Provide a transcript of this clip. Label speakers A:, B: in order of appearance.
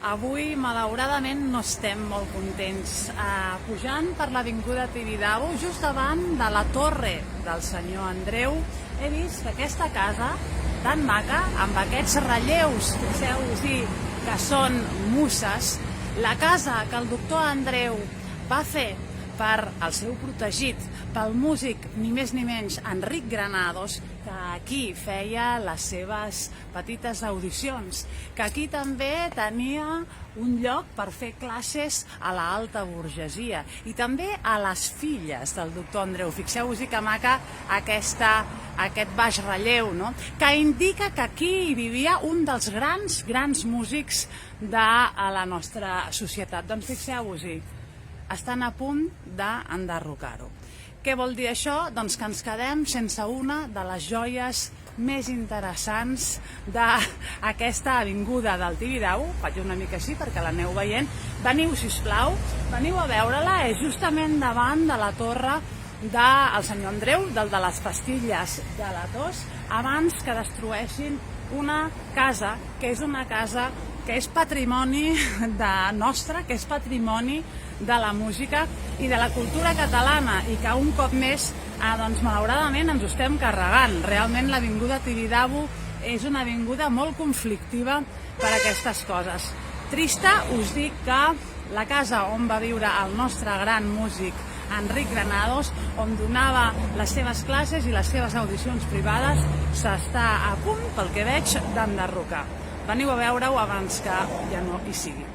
A: Avui, malauradament, no estem molt contents. Pujant per l'avinguda Tibidabo, just davant de la torre del senyor Andreu, he vist aquesta casa tan maca, amb aquests relleus, fixeu-vos-hi, que són musses, la casa que el doctor Andreu va fer per al seu protegit, pel músic ni més ni menys Enric Granados, que aquí feia les seves petites audicions, que aquí també tenia un lloc per fer classes a l'alta burgesia i també a les filles del doctor Andreu. Fixeu-vos-hi que maca aquest baix relleu, no? Que indica que aquí hi vivia un dels grans músics de la nostra societat. Doncs fixeu-vos-hi, estan a punt d'enderrocar-ho. Què vol dir això? Doncs que ens quedem sense una de les joies més interessants d'aquesta avinguda del Tibidabo. Faig una mica així perquè l'aneu veient. Veniu, sisplau, veniu a veure-la. És justament davant de la torre del senyor Andreu, del de les pastilles de la tos, abans que destrueixin una casa, que és una casa que és patrimoni nostre, que és patrimoni de la música i de la cultura catalana i que un cop més, doncs, malauradament ens ho estem carregant. Realment l'avinguda Tibidabo és una avinguda molt conflictiva per a aquestes coses. Trista, us dic que la casa on va viure el nostre gran músic Enric Granados, on donava les seves classes i les seves audicions privades, s'està a punt, pel que veig, d'enderrocar. Veniu a veure-ho abans que ja no hi sigui.